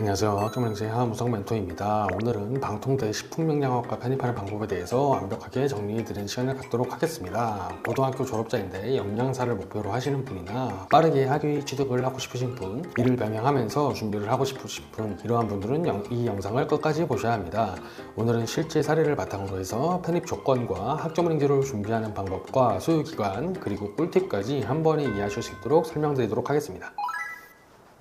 안녕하세요. 학점은행의 하무성 멘토입니다. 오늘은 방통대 식품영양학과 편입하는 방법에 대해서 완벽하게 정리해드리는 시간을 갖도록 하겠습니다. 고등학교 졸업자인데 영양사를 목표로 하시는 분이나 빠르게 학위 취득을 하고 싶으신 분, 이를 병행하면서 준비를 하고 싶으신 분, 이러한 분들은 이 영상을 끝까지 보셔야 합니다. 오늘은 실제 사례를 바탕으로 해서 편입 조건과 학점은행제로 준비하는 방법과 소요기간, 그리고 꿀팁까지 한 번에 이해하실 수 있도록 설명드리도록 하겠습니다.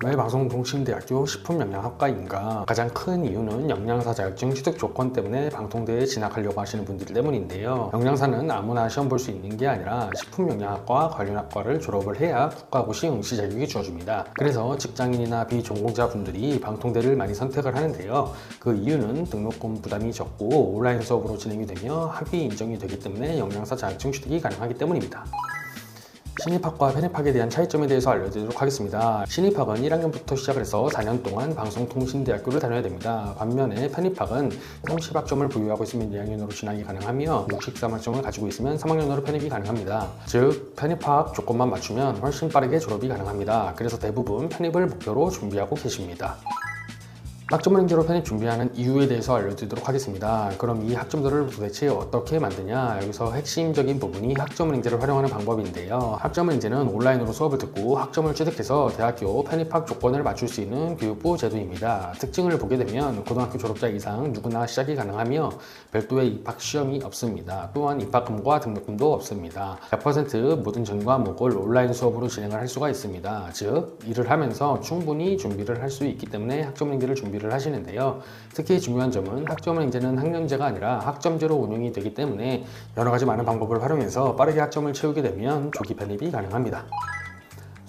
왜 방송통신대학교 식품영양학과인가? 가장 큰 이유는 영양사 자격증 취득 조건 때문에 방통대에 진학하려고 하시는 분들 때문인데요. 영양사는 아무나 시험 볼 수 있는 게 아니라 식품영양학과 관련 학과를 졸업을 해야 국가고시 응시 자격이 주어집니다. 그래서 직장인이나 비전공자 분들이 방통대를 많이 선택을 하는데요. 그 이유는 등록금 부담이 적고 온라인 수업으로 진행이 되며 학위 인정이 되기 때문에 영양사 자격증 취득이 가능하기 때문입니다. 신입학과 편입학에 대한 차이점에 대해서 알려드리도록 하겠습니다. 신입학은 1학년부터 시작을 해서 4년 동안 방송통신대학교를 다녀야 됩니다. 반면에 편입학은 30학점을 보유하고 있으면 2학년으로 진학이 가능하며 63학점을 가지고 있으면 3학년으로 편입이 가능합니다. 즉 편입학 조건만 맞추면 훨씬 빠르게 졸업이 가능합니다. 그래서 대부분 편입을 목표로 준비하고 계십니다. 학점은행제로 편입 준비하는 이유에 대해서 알려드리도록 하겠습니다. 그럼 이 학점들을 도대체 어떻게 만드냐? 여기서 핵심적인 부분이 학점은행제를 활용하는 방법인데요. 학점은행제는 온라인으로 수업을 듣고 학점을 취득해서 대학교 편입학 조건을 맞출 수 있는 교육부 제도입니다. 특징을 보게 되면 고등학교 졸업자 이상 누구나 시작이 가능하며 별도의 입학 시험이 없습니다. 또한 입학금과 등록금도 없습니다. 100% 모든 전 과목을 온라인 수업으로 진행을 할 수가 있습니다. 즉 일을 하면서 충분히 준비를 할 수 있기 때문에 학점은행제를 준비를 하시는데요. 특히 중요한 점은 학점은행제는 학년제가 아니라 학점제로 운영이 되기 때문에 여러 가지 많은 방법을 활용해서 빠르게 학점을 채우게 되면 조기 편입이 가능합니다.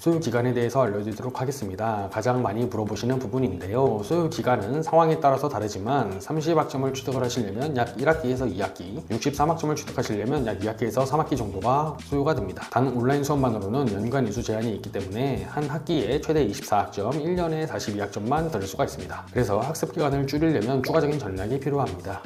소요기간에 대해서 알려드리도록 하겠습니다. 가장 많이 물어보시는 부분인데요. 소요기간은 상황에 따라서 다르지만 30학점을 취득을 하시려면 약 1학기에서 2학기, 63학점을 취득하시려면 약 2학기에서 3학기 정도가 소요가 됩니다. 단 온라인 수업만으로는 연간 이수 제한이 있기 때문에 한 학기에 최대 24학점, 1년에 42학점만 들을 수가 있습니다. 그래서 학습기간을 줄이려면 추가적인 전략이 필요합니다.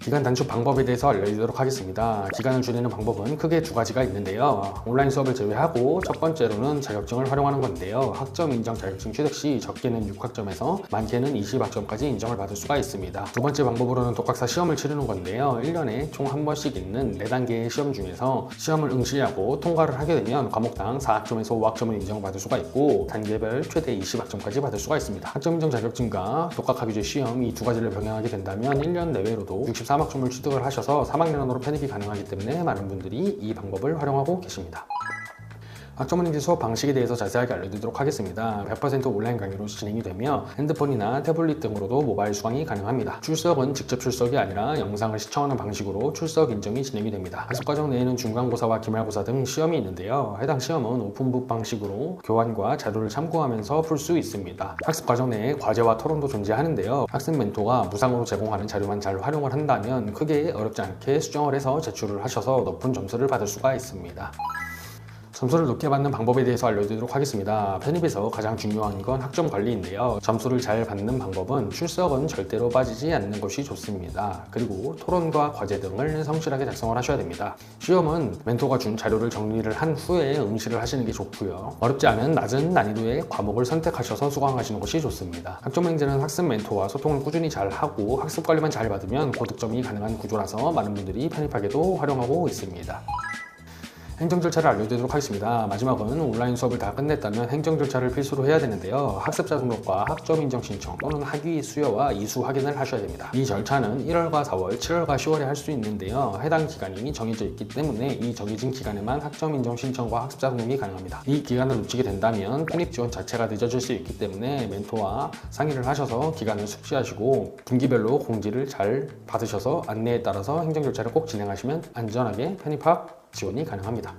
기간 단축 방법에 대해서 알려드리도록 하겠습니다. 기간을 줄이는 방법은 크게 두 가지가 있는데요. 온라인 수업을 제외하고 첫 번째로는 자격증을 활용하는 건데요. 학점 인정 자격증 취득 시 적게는 6학점에서 많게는 20학점까지 인정을 받을 수가 있습니다. 두 번째 방법으로는 독학사 시험을 치르는 건데요. 1년에 총 한 번씩 있는 4단계의 시험 중에서 시험을 응시하고 통과를 하게 되면 과목당 4학점에서 5학점을 인정받을 수가 있고 단계별 최대 20학점까지 받을 수가 있습니다. 학점 인정 자격증과 독학학위제 시험 이 두 가지를 병행하게 된다면 1년 내외로도 63학점을 취득을 하셔서 3학년으로 편입이 가능하기 때문에 많은 분들이 이 방법을 활용하고 계십니다. 학점은행제 수업 방식에 대해서 자세하게 알려드리도록 하겠습니다. 100% 온라인 강의로 진행이 되며 핸드폰이나 태블릿 등으로도 모바일 수강이 가능합니다. 출석은 직접 출석이 아니라 영상을 시청하는 방식으로 출석 인정이 진행이 됩니다. 학습과정 내에는 중간고사와 기말고사 등 시험이 있는데요. 해당 시험은 오픈북 방식으로 교환과 자료를 참고하면서 풀 수 있습니다. 학습과정 내에 과제와 토론도 존재하는데요. 학생 멘토가 무상으로 제공하는 자료만 잘 활용을 한다면 크게 어렵지 않게 수정을 해서 제출을 하셔서 높은 점수를 받을 수가 있습니다. 점수를 높게 받는 방법에 대해서 알려드리도록 하겠습니다. 편입에서 가장 중요한 건 학점 관리인데요. 점수를 잘 받는 방법은 출석은 절대로 빠지지 않는 것이 좋습니다. 그리고 토론과 과제 등을 성실하게 작성을 하셔야 됩니다. 시험은 멘토가 준 자료를 정리를 한 후에 응시를 하시는 게 좋고요. 어렵지 않은 낮은 난이도의 과목을 선택하셔서 수강하시는 것이 좋습니다. 학점은행제는 학습 멘토와 소통을 꾸준히 잘 하고 학습 관리만 잘 받으면 고득점이 가능한 구조라서 많은 분들이 편입하게도 활용하고 있습니다. 행정 절차를 알려드리도록 하겠습니다. 마지막은 온라인 수업을 다 끝냈다면 행정 절차를 필수로 해야 되는데요. 학습자 등록과 학점 인정 신청 또는 학위 수여와 이수 확인을 하셔야 됩니다. 이 절차는 1월과 4월, 7월과 10월에 할 수 있는데요. 해당 기간이 정해져 있기 때문에 이 정해진 기간에만 학점 인정 신청과 학습자 등록이 가능합니다. 이 기간을 놓치게 된다면 편입 지원 자체가 늦어질 수 있기 때문에 멘토와 상의를 하셔서 기간을 숙지하시고 분기별로 공지를 잘 받으셔서 안내에 따라서 행정 절차를 꼭 진행하시면 안전하게 편입학 지원이 가능합니다.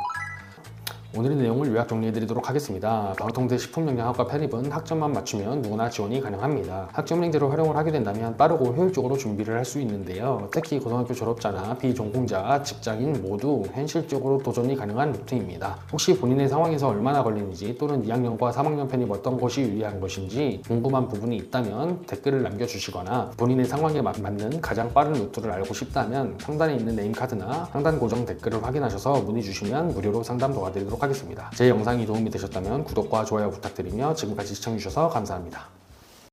오늘의 내용을 요약 정리해드리도록 하겠습니다. 방통대 식품영양학과 편입은 학점만 맞추면 누구나 지원이 가능합니다. 학점은행제로 활용을 하게 된다면 빠르고 효율적으로 준비를 할 수 있는데요. 특히 고등학교 졸업자나 비전공자, 직장인 모두 현실적으로 도전이 가능한 루트입니다. 혹시 본인의 상황에서 얼마나 걸리는지 또는 2학년과 3학년 편입 어떤 것이 유리한 것인지 궁금한 부분이 있다면 댓글을 남겨주시거나 본인의 상황에 맞는 가장 빠른 루트를 알고 싶다면 상단에 있는 네임카드나 상단 고정 댓글을 확인하셔서 문의 주시면 무료로 상담 도와드리도록 하겠습니다. 제 영상이 도움이 되셨다면 구독과 좋아요 부탁드리며 지금까지 시청해주셔서 감사합니다.